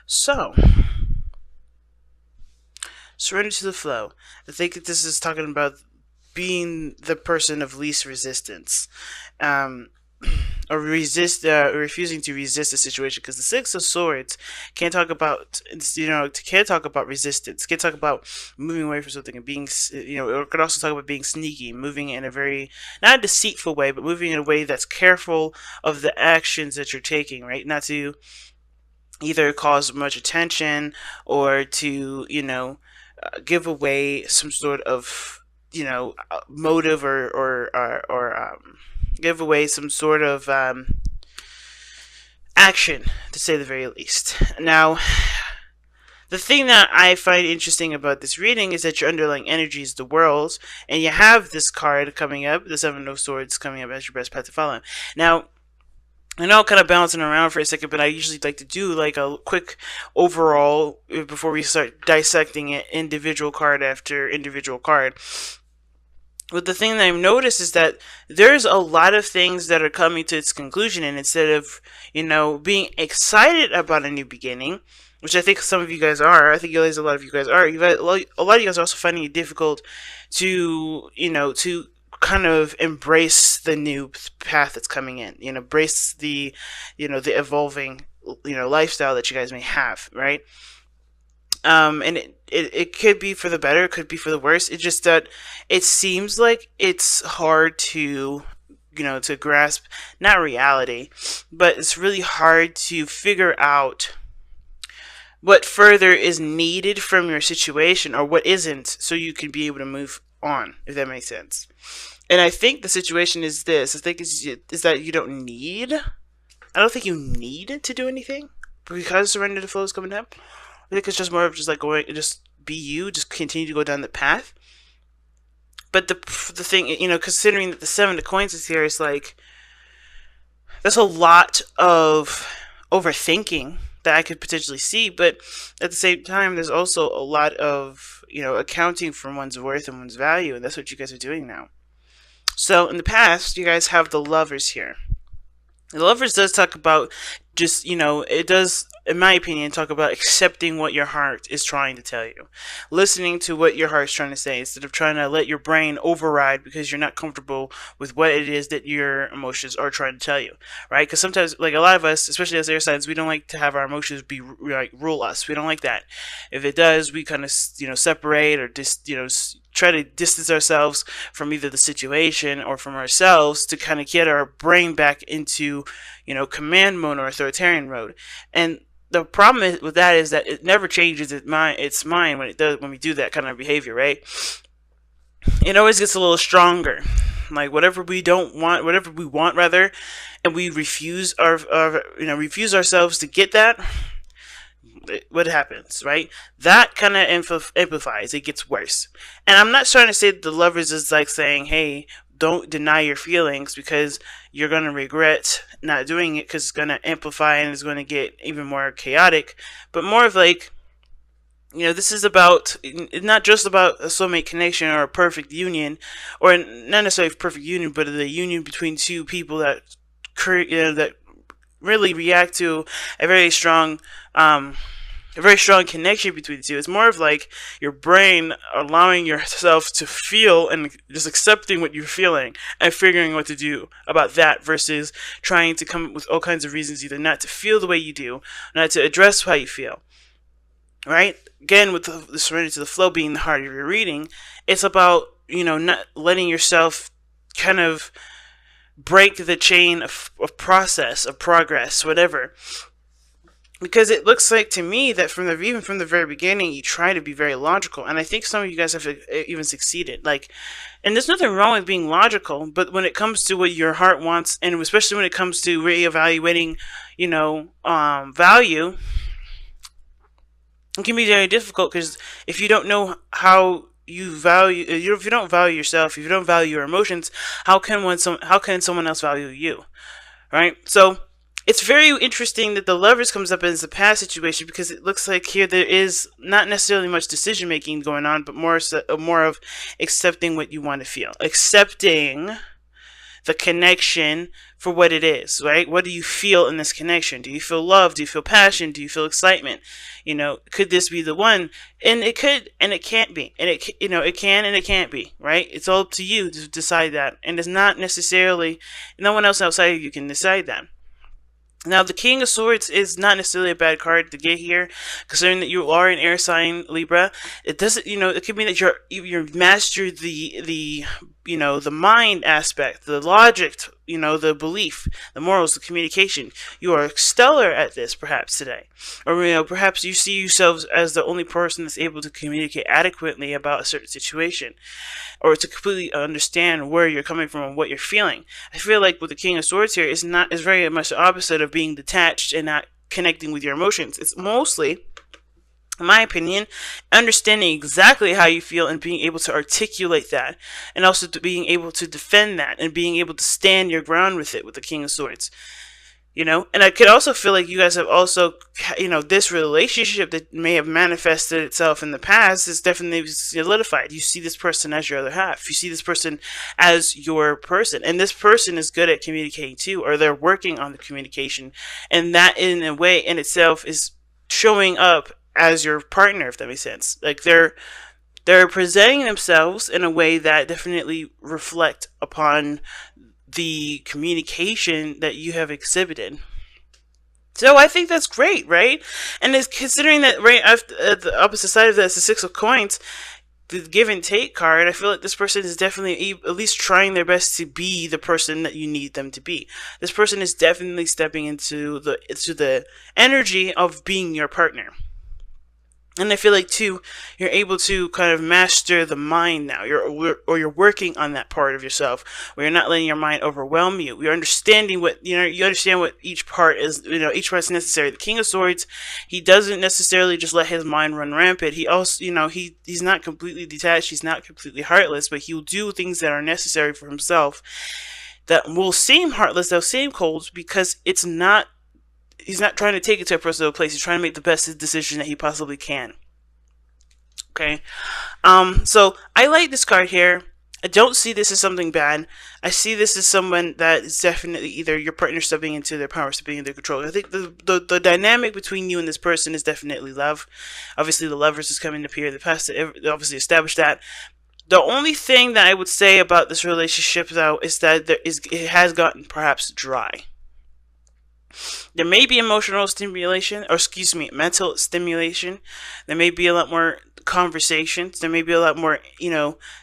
So, surrender to the flow. I think that this is talking about being the person of least resistance, um, or refusing to resist a situation. Because the Six of Swords can't talk about, can't talk about resistance. Can't talk about moving away from something and being, it could also talk about being sneaky, moving in a very not a deceitful way, but moving in a way that's careful of the actions that you're taking, right? Not to either cause much attention or to give away some sort of motive or give away some sort of action, to say the very least. Now, the thing that I find interesting about this reading is that your underlying energy is the world, and you have this card coming up, the Seven of Swords coming up as your best path to follow. Now, I know I'm kind of bouncing around for a second, but I usually like to do like a quick overall before we start dissecting it individual card after individual card. But the thing that I've noticed is that there's a lot of things that are coming to its conclusion, and instead of, being excited about a new beginning, which I think some of you guys are, I think a lot of you guys are, a lot of you guys are also finding it difficult to, to kind of embrace the new path that's coming in, embrace the evolving, lifestyle that you guys may have, right? And it could be for the better, it could be for the worse. It's just that it seems like it's hard to, to grasp, not reality, but it's really hard to figure out what further is needed from your situation or what isn't, so you can be able to move on, if that makes sense. And I think the situation is this. I think is that you don't need. I don't think you need to do anything because surrender to flow is coming up. I think it's just more of just like going, just be you, just continue to go down the path. But the thing, considering that the Seven of Coins is here, is like there's a lot of overthinking that I could potentially see, but at the same time, there's also a lot of accounting for one's worth and one's value, and that's what you guys are doing now. So in the past, you guys have the Lovers here. The Lovers does talk about just, it does, in my opinion, talk about accepting what your heart is trying to tell you. Listening to what your heart's trying to say instead of trying to let your brain override because you're not comfortable with what it is that your emotions are trying to tell you, right? Because sometimes, like a lot of us, especially as air signs, we don't like to have our emotions be like rule us. We don't like that. If it does, we kind of, separate or just, try to distance ourselves from either the situation or from ourselves to kind of get our brain back into, command mode or authoritarian mode. And the problem with that is that it never changes its mind when we do that kind of behavior, right? It always gets a little stronger. Like whatever we don't want, whatever we want rather, and we refuse refuse ourselves to get that, what happens, right? That kind of amplifies. It gets worse. And I'm not trying to say that the Lovers is like saying, hey, don't deny your feelings because you're going to regret not doing it because it's going to amplify and it's going to get even more chaotic. But more of like, this is about not just about a soulmate connection or a perfect union, or not necessarily a perfect union, but the union between two people that that really react to a very strong connection between the two. It's more of like your brain allowing yourself to feel and just accepting what you're feeling and figuring what to do about that versus trying to come up with all kinds of reasons either not to feel the way you do, not to address how you feel. Right? Again, with the serenity to the flow being the heart of your reading, it's about, not letting yourself kind of break the chain of process, of progress, whatever. Because it looks like to me that even from the very beginning, you try to be very logical, and I think some of you guys have even succeeded. Like, and there's nothing wrong with being logical, but when it comes to what your heart wants, and especially when it comes to reevaluating, value, it can be very difficult because if you don't know how you value, if you don't value yourself, if you don't value your emotions, how can someone else value you, right? So it's very interesting that the Lovers comes up as the past situation because it looks like here there is not necessarily much decision making going on, but more of accepting what you want to feel, accepting the connection for what it is, right? What do you feel in this connection? Do you feel love? Do you feel passion? Do you feel excitement? Could this be the one? And it could, and it can't be. And it can and it can't be, right? It's all up to you to decide that. And it's not necessarily, no one else outside of you can decide that. Now, the King of Swords is not necessarily a bad card to get here, considering that you are an air sign, Libra. It doesn't, it could mean that you're mastered the mind aspect, the logic, the belief, the morals, the communication. You are stellar at this, perhaps today, or perhaps you see yourselves as the only person that's able to communicate adequately about a certain situation, or to completely understand where you're coming from and what you're feeling. I feel like with the King of Swords here is very much the opposite of being detached and not connecting with your emotions. It's mostly, in my opinion, understanding exactly how you feel and being able to articulate that, and also being able to defend that and being able to stand your ground with it with the King of Swords. And I could also feel like you guys have also, this relationship that may have manifested itself in the past is definitely solidified. You see this person as your other half. You see this person as your person. And this person is good at communicating too, or they're working on the communication. And that in a way in itself is showing up as your partner, if that makes sense. Like they're presenting themselves in a way that definitely reflect upon the communication that you have exhibited. So I think that's great, right? And it's considering that right after, at the opposite side of that is the Six of Coins, the give and take card. I feel like this person is definitely at least trying their best to be the person that you need them to be. This person is definitely stepping into the energy of being your partner. And I feel like too, you're able to kind of master the mind now. You're working on that part of yourself where you're not letting your mind overwhelm you. You're understanding you understand what each part is. Each part's necessary. The King of Swords, he doesn't necessarily just let his mind run rampant. He also, he's not completely detached. He's not completely heartless, but he'll do things that are necessary for himself that will seem heartless, they'll seem cold, because he's not trying to take it to a personal place. He's trying to make the best decision that he possibly can. Okay. So I like this card here. I don't see this as something bad. I see this as someone that is definitely either your partner stepping into their power, stepping into their control. I think the dynamic between you and this person is definitely love. Obviously, the Lovers is coming up here in the past to obviously establish that. The only thing that I would say about this relationship, though, is that it has gotten perhaps dry. There may be emotional stimulation, or excuse me, mental stimulation. There may be a lot more conversations. There may be a lot more,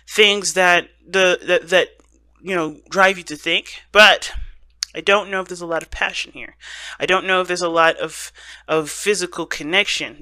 things that drive you to think. But I don't know if there's a lot of passion here. I don't know if there's a lot of physical connection.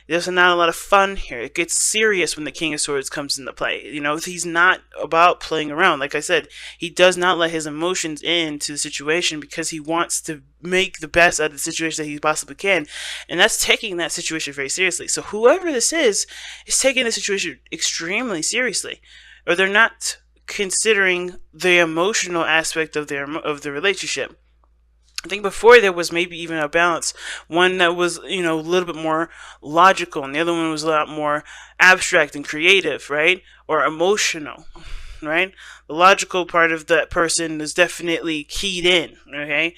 There's not a lot of fun here. It gets serious when the King of Swords comes into play. He's not about playing around. Like I said, he does not let his emotions into the situation because he wants to make the best out of the situation that he possibly can. And that's taking that situation very seriously. So whoever this is taking the situation extremely seriously. Or they're not considering the emotional aspect of the relationship. I think before there was maybe even a balance. One that was, a little bit more logical, and the other one was a lot more abstract and creative, right? Or emotional, right? The logical part of that person is definitely keyed in, okay?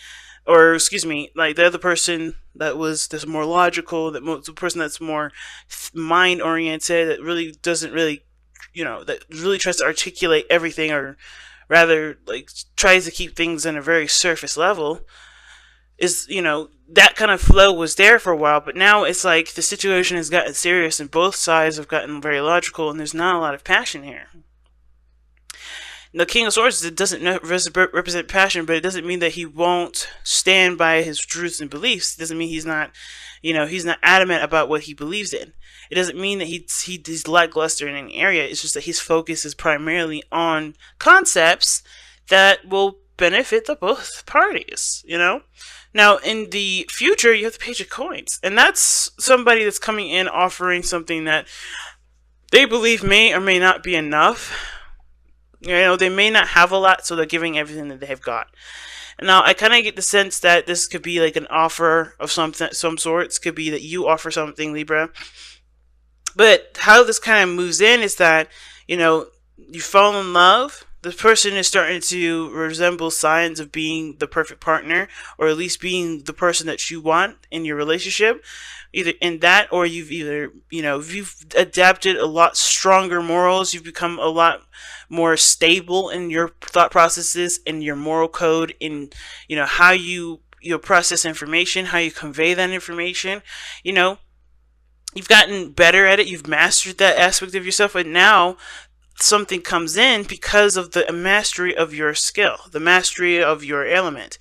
Or, excuse me, like the other person that's more logical, the person that's more mind-oriented, that really doesn't really, that really tries to articulate everything, or rather, like, tries to keep things on a very surface level, is, that kind of flow was there for a while, but now it's like the situation has gotten serious and both sides have gotten very logical, and there's not a lot of passion here. The King of Swords, it doesn't represent passion, but it doesn't mean that he won't stand by his truths and beliefs. It doesn't mean he's not, he's not adamant about what he believes in. It doesn't mean that he's lackluster in any area. It's just that his focus is primarily on concepts that will benefit the both parties, Now, in the future, you have the Page of Coins. And that's somebody that's coming in offering something that they believe may or may not be enough. They may not have a lot, so they're giving everything that they've got. And now, I kind of get the sense that this could be like an offer of some sorts. Could be that you offer something, Libra. But how this kind of moves in is that, you fall in love. the person is starting to resemble signs of being the perfect partner, or at least being the person that you want in your relationship. Either in that, or you've adapted a lot stronger morals. You've become a lot more stable in your thought processes, in your moral code, in how you process information, how you convey that information. You've gotten better at it. You've mastered that aspect of yourself, and now something comes in because of the mastery of your skill, the mastery of your element.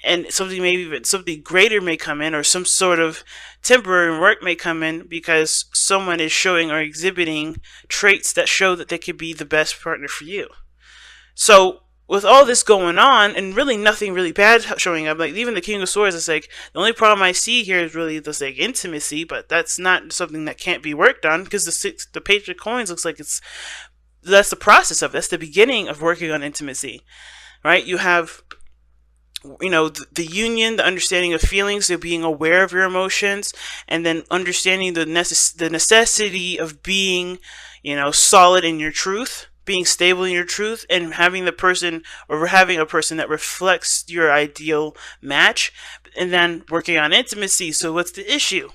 And something, maybe even something greater may come in, or some sort of temporary work may come in because someone is showing or exhibiting traits that show that they could be the best partner for you. So with all this going on, and really nothing really bad showing up, like even the King of Swords, it's like the only problem I see here is really this like intimacy, but that's not something that can't be worked on, because the Page of Coins looks like that's the process of it. That's the beginning of working on intimacy, right? You have the union, the understanding of feelings, so being aware of your emotions, and then understanding the necessity of being solid in your truth, being stable in your truth, and having a person that reflects your ideal match, and then working on intimacy. So what's the issue?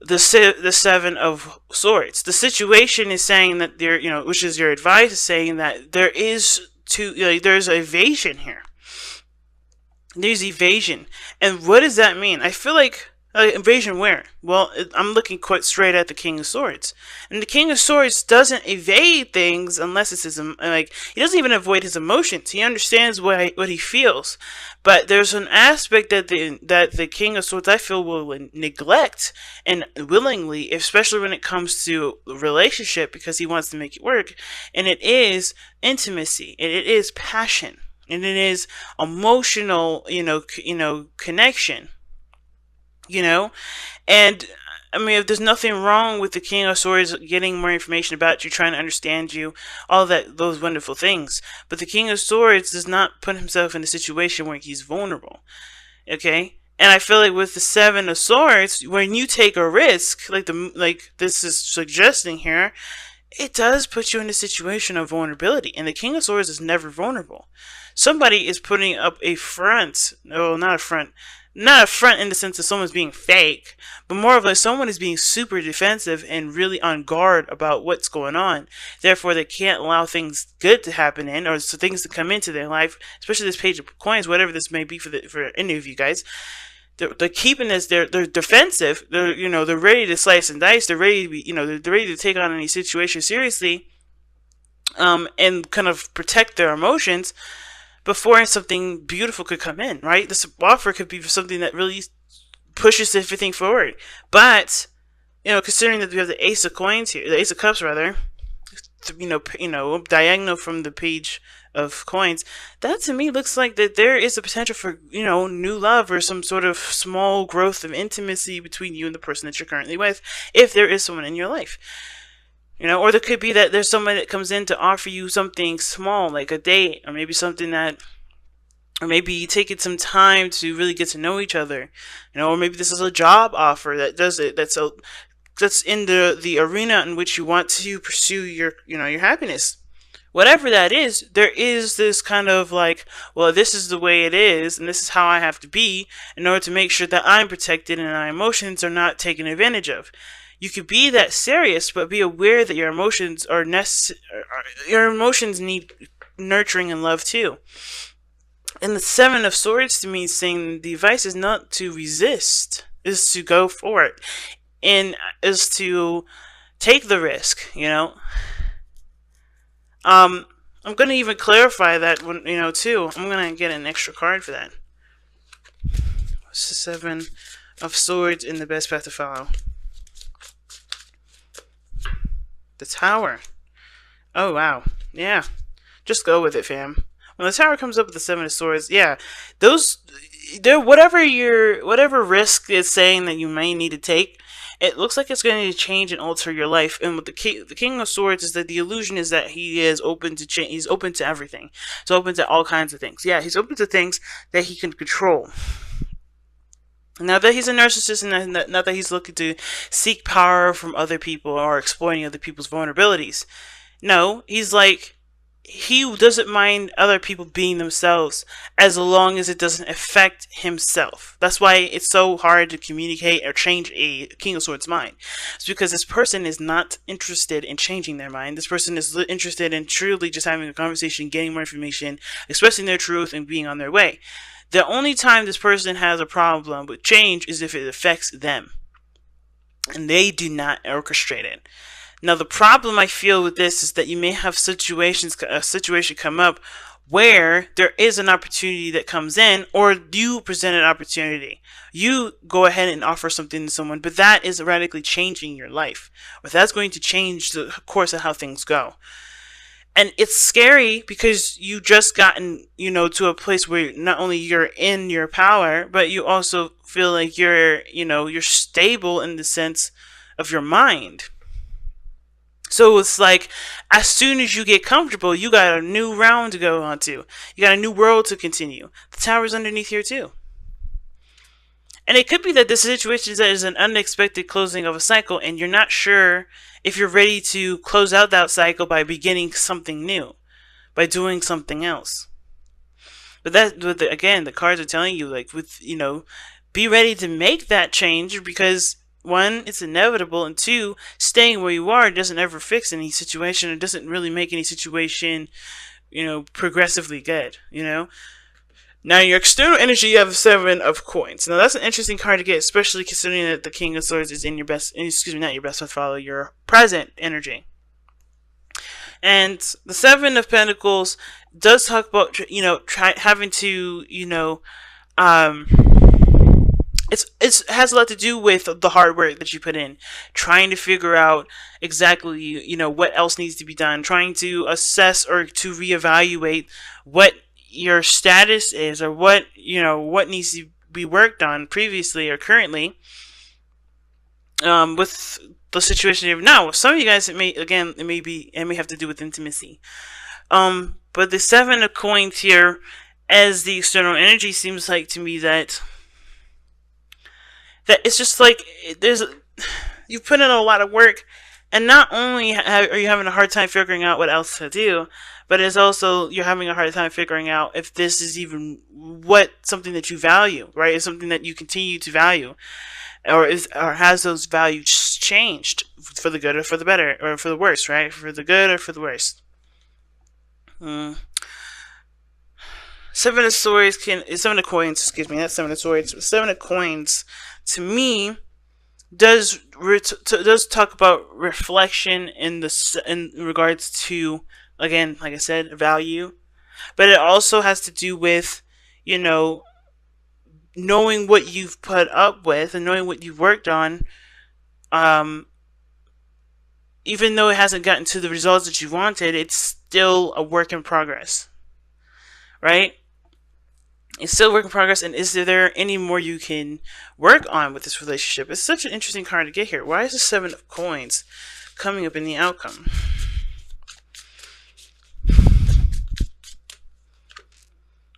The Seven of Swords. The situation is saying that which is your advice, is saying that there's evasion here. There's evasion. And what does that mean? I feel like invasion where? Well, I'm looking quite straight at the King of Swords. And the King of Swords doesn't evade things unless it's he doesn't even avoid his emotions. He understands what he feels. But there's an aspect that the King of Swords, I feel, will neglect, and willingly, especially when it comes to relationship, because he wants to make it work. And it is intimacy, and it is passion, and it is emotional, connection. And I mean, if there's nothing wrong with the King of Swords getting more information about you, trying to understand you, all those wonderful things. But the King of Swords does not put himself in a situation where he's vulnerable. Okay? And I feel like with the Seven of Swords, when you take a risk, like this is suggesting here, it does put you in a situation of vulnerability. And the King of Swords is never vulnerable. Somebody is putting up a front. No, not a front. Not a front in the sense that someone's being fake, but more of like someone is being super defensive and really on guard about what's going on. Therefore, they can't allow things good to happen or things to come into their life, especially this Page of Coins, whatever this may be for any of you guys. They're keeping this. They're defensive. They're ready to slice and dice. They're ready to be. They're ready to take on any situation seriously, and kind of protect their emotions before something beautiful could come in, right? This offer could be something that really pushes everything forward. But, considering that we have the Ace of Coins here, the Ace of Cups rather, diagonal from the Page of Coins, that to me looks like that there is a potential for, new love or some sort of small growth of intimacy between you and the person that you're currently with, if there is someone in your life. Or there could be that there's somebody that comes in to offer you something small, like a date, or maybe something or maybe taking some time to really get to know each other, or maybe this is a job offer that does it. That's in the arena in which you want to pursue your happiness. Whatever that is, there is this kind of well, this is the way it is, and this is how I have to be in order to make sure that I'm protected and my emotions are not taken advantage of. You could be that serious, but be aware that your emotions your emotions need nurturing and love too. And the Seven of Swords to me is saying the advice is not to resist, is to go for it, and is to take the risk. I'm going to even clarify that one, too. I'm going to get an extra card for that. What's the Seven of Swords in the best path to follow? The Tower. Oh, wow. Yeah. Just go with it, fam. When the Tower comes up with the Seven of Swords, yeah. Whatever risk is saying that you may need to take, it looks like it's going to change and alter your life. And with the King of Swords is that the illusion is that he is open to change. He's open to everything. He's open to all kinds of things. Yeah, he's open to things that he can control. Not that he's a narcissist, and not that he's looking to seek power from other people or exploiting other people's vulnerabilities. No, he's like, he doesn't mind other people being themselves as long as it doesn't affect himself. That's why it's so hard to communicate or change a King of Swords mind. It's because this person is not interested in changing their mind. This person is interested in truly just having a conversation, getting more information, expressing their truth, and being on their way. The only time this person has a problem with change is if it affects them, and they do not orchestrate it. Now, the problem I feel with this is that you may have a situation come up where there is an opportunity that comes in, or you present an opportunity. You go ahead and offer something to someone, but that is radically changing your life. But that's going to change the course of how things go. And it's scary because you just gotten, to a place where not only you're in your power, but you also feel like you're stable in the sense of your mind. So it's like, as soon as you get comfortable, you got a new round to go on to. You got a new world to continue. The tower's underneath here too. And it could be that this situation is an unexpected closing of a cycle, and you're not sure if you're ready to close out that cycle by beginning something new, by doing something else. But again, the cards are telling you, like, be ready to make that change, because one, it's inevitable, and two, staying where you are doesn't ever fix any situation. It doesn't really make any situation, progressively good, Now, your external energy, you have 7 of coins. Now, that's an interesting card to get, especially considering that the King of Swords is in your not your best follow, your present energy. And the 7 of Pentacles does talk about, having to, it has a lot to do with the hard work that you put in, trying to figure out exactly, what else needs to be done, trying to assess or to reevaluate what your status is, or what needs to be worked on previously or currently, with the situation you have now. Some of you guys, it may have to do with intimacy. But the 7 of coins here as the external energy seems like to me that it's just like you put in a lot of work, and not only are you having a hard time figuring out what else to do, but it's also you're having a hard time figuring out if this is even something that you value, right? Is something that you continue to value, or has those values changed for the good or for the better or for the worse, right? For the good or for the worse. 7 of Swords 7 of Coins, excuse me, not 7 of Swords. 7 of Coins, to me, does talk about reflection in regards to, again, like I said, value, but it also has to do with, knowing what you've put up with and knowing what you've worked on, even though it hasn't gotten to the results that you wanted, it's still a work in progress, right? It's still a work in progress, and is there any more you can work on with this relationship? It's such an interesting card to get here. Why is the 7 of Coins coming up in the outcome?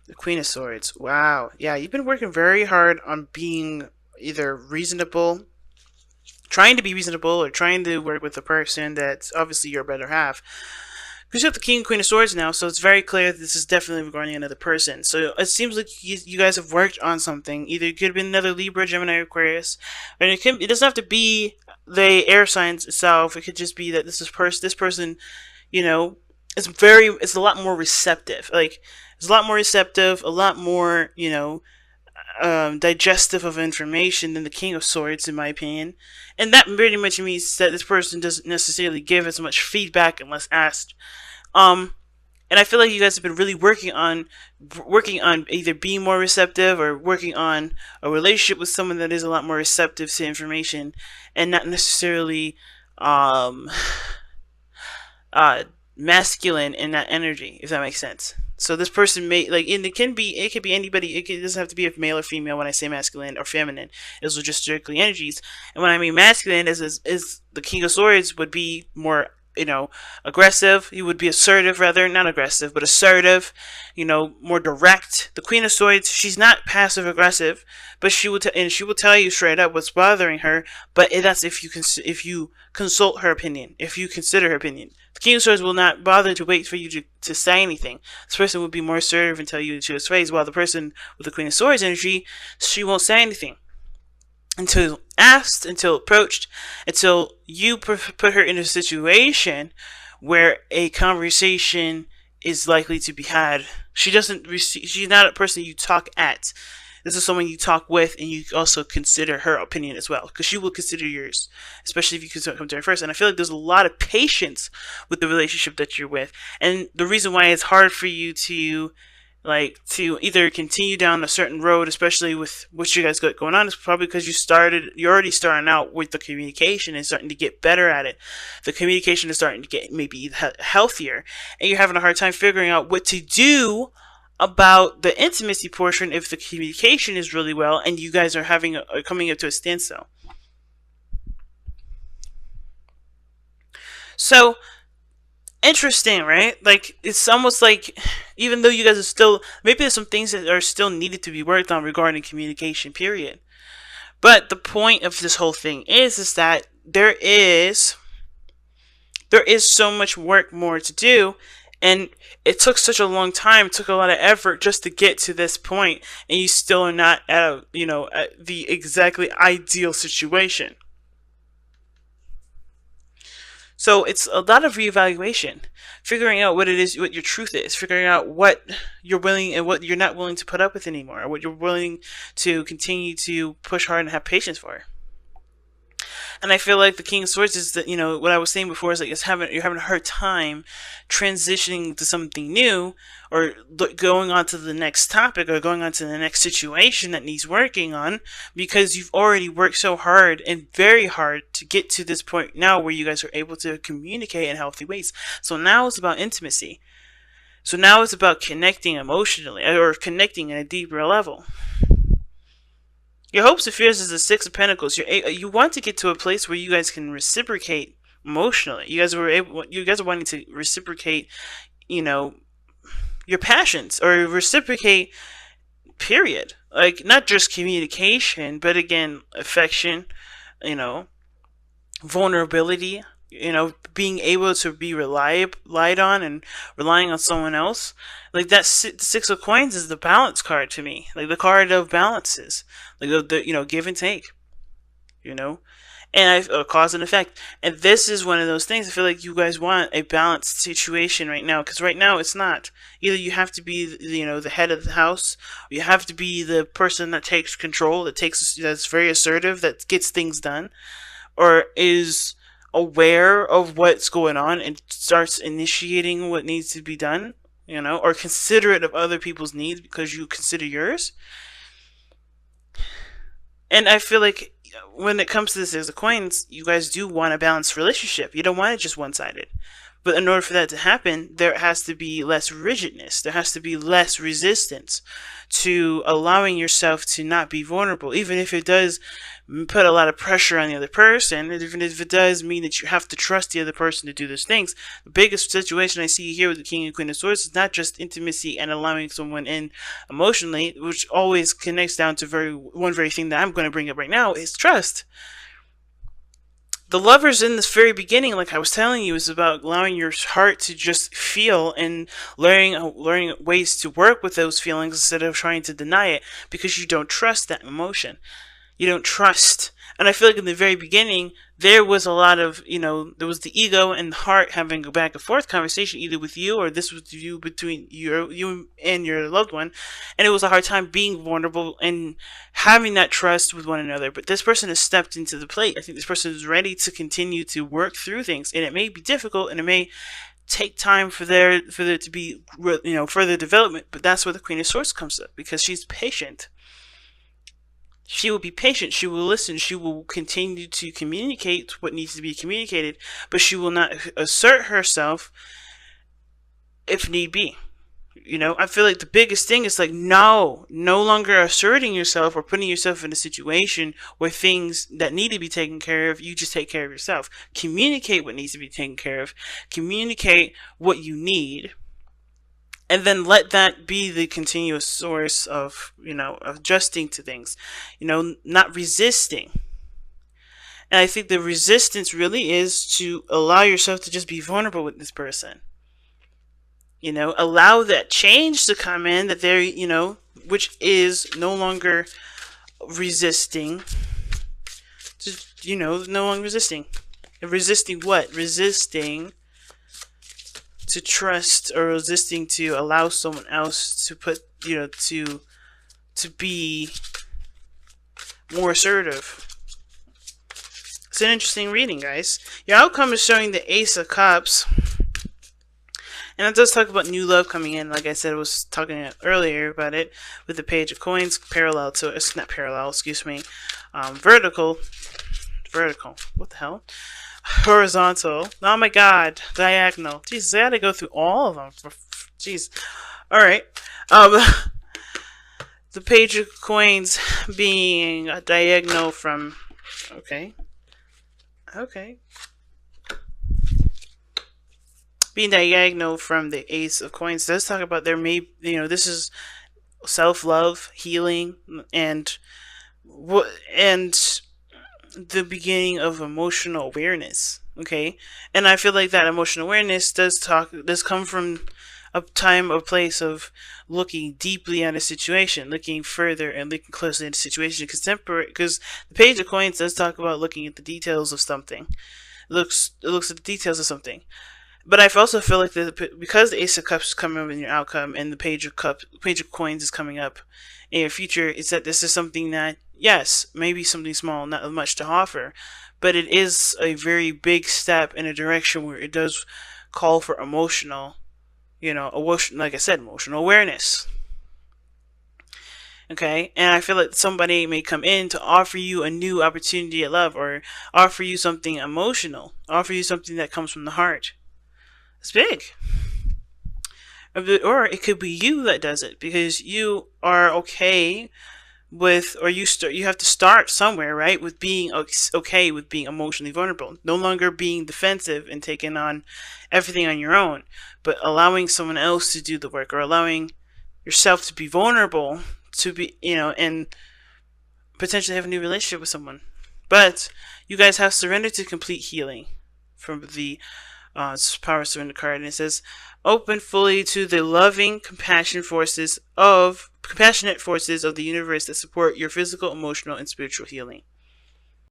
The Queen of Swords. Wow. Yeah, you've been working very hard on being either reasonable, trying to be reasonable, or trying to work with a person that's obviously your better half. Because you have the King and Queen of Swords now, so it's very clear that this is definitely regarding another person. So it seems like you guys have worked on something. Either it could have been another Libra, Gemini, or Aquarius. And it doesn't have to be the air signs itself. It could just be that this person, it's a lot more receptive. Like, it's a lot more receptive, a lot more, digestive of information than the King of Swords, in my opinion. And that pretty much means that this person doesn't necessarily give as much feedback unless asked. And I feel like you guys have been really working on either being more receptive or working on a relationship with someone that is a lot more receptive to information and not necessarily masculine in that energy, if that makes sense. So this person may, like, and it could be anybody. It doesn't have to be a male or female when I say masculine or feminine. Those are just strictly energies. And when I mean masculine, is the King of Swords would be more aggressive. You would be assertive, rather, not aggressive, but assertive, more direct. The Queen of Swords, she's not passive aggressive, but she will tell you straight up what's bothering her. But that's if you consult her opinion, if you consider her opinion. The King of Swords will not bother to wait for you to say anything. This person would be more assertive and tell you to his face, while the person with the Queen of Swords energy, she won't say anything until asked, until approached, until you put her in a situation where a conversation is likely to be had. She's not a person you talk at. This is someone you talk with, and you also consider her opinion as well, because she will consider yours, especially if you come to her first. And I feel like there's a lot of patience with the relationship that you're with, and the reason why it's hard for you to either continue down a certain road, especially with what you guys got going on, is probably because you're already starting out with the communication and starting to get better at it. The communication is starting to get maybe healthier, and you're having a hard time figuring out what to do about the intimacy portion if the communication is really well and you guys are coming up to a standstill. So interesting, right? Like, it's almost like, even though you guys are still, maybe there's some things that are still needed to be worked on regarding communication, period. But the point of this whole thing is that there is so much work more to do, and it took such a long time, it took a lot of effort just to get to this point, and you still are not at at the exactly ideal situation. So it's a lot of reevaluation, figuring out what it is, what your truth is, figuring out what you're willing and what you're not willing to put up with anymore, or what you're willing to continue to push hard and have patience for. And I feel like the King of Swords is that, what I was saying before is like you're having a hard time transitioning to something new, or going on to the next topic, or going on to the next situation that needs working on, because you've already worked so hard and very hard to get to this point now where you guys are able to communicate in healthy ways. So now it's about intimacy. So now it's about connecting emotionally, or connecting at a deeper level. Your hopes and fears is the Six of Pentacles. You want to get to a place where you guys can reciprocate emotionally. You guys are wanting to reciprocate, your passions, or reciprocate, period. Like, not just communication, but again, affection, vulnerability, being able to be relied on and relying on someone else. Like, that Six of Coins is the balance card to me, like the card of balances, like the give and take, and cause and effect. And this is one of those things. I feel like you guys want a balanced situation right now, because right now it's not. Either you have to be the head of the house, or you have to be the person that takes control, that's very assertive, that gets things done, or is aware of what's going on and starts initiating what needs to be done, or considerate of other people's needs because you consider yours. And I feel like when it comes to this Six of Coins, you guys do want a balanced relationship. You don't want it just one-sided. But in order for that to happen, there has to be less rigidness. There has to be less resistance to allowing yourself to not be vulnerable, even if it does put a lot of pressure on the other person, even if it does mean that you have to trust the other person to do those things. The biggest situation I see here with the King and Queen of Swords is not just intimacy and allowing someone in emotionally, which always connects down to one very thing that I'm going to bring up right now, is trust. The Lovers in this very beginning, like I was telling you, is about allowing your heart to just feel and learning ways to work with those feelings instead of trying to deny it, because you don't trust that emotion. You don't trust. And I feel like in the very beginning, there was a lot of, there was the ego and the heart having a back and forth conversation, either with you or this was you, between you and your loved one. And it was a hard time being vulnerable and having that trust with one another. But this person has stepped into the plate. I think this person is ready to continue to work through things. And it may be difficult, and it may take time for there to be, further development. But that's where the Queen of Swords comes up, because she's patient. She will be patient, she will listen, she will continue to communicate what needs to be communicated, but she will not assert herself if need be. I feel like the biggest thing is like, no longer asserting yourself or putting yourself in a situation where things that need to be taken care of, you just take care of yourself. Communicate what needs to be taken care of. Communicate what you need. And then let that be the continuous source of, adjusting to things, not resisting. And I think the resistance really is to allow yourself to just be vulnerable with this person. Allow that change to come in, that they're, which is no longer resisting. Just, no longer resisting. Resisting what? Resisting to trust, or resisting to allow someone else to put, to be more assertive. It's an interesting reading, guys. Your outcome is showing the Ace of Cups. And it does talk about new love coming in. Like I said, I was talking earlier about it with the Page of Coins parallel to, it's not parallel, excuse me, vertical, what the hell? Horizontal. Oh my god, diagonal. Jesus, I had to go through all of them. Jeez. Alright. The Page of Coins being a diagonal from, okay. Being diagonal from the Ace of Coins does talk about there may, this is self-love, healing, and the beginning of emotional awareness. Okay, and I feel like that emotional awareness does come from a time or place of looking deeply at a situation, looking further and looking closely at a situation, because the Page of Coins does talk about looking at the details of something. It looks at the details of something. But I also feel like because the Ace of Cups is coming up in your outcome, and the Page of Coins is coming up in your future, is that this is something that, yes, maybe something small, not much to offer, but it is a very big step in a direction where it does call for emotional, like I said, emotional awareness. Okay, and I feel like somebody may come in to offer you a new opportunity at love, or offer you something emotional, offer you something that comes from the heart. It's big. Or it could be you that does it, because you are okay with, or you have to start somewhere, right? With being okay with being emotionally vulnerable, no longer being defensive and taking on everything on your own, but allowing someone else to do the work, or allowing yourself to be vulnerable, to be, and potentially have a new relationship with someone. But you guys have surrendered to complete healing from the Power Surrender card, and it says, open fully to the loving, compassionate forces of the universe that support your physical, emotional, and spiritual healing.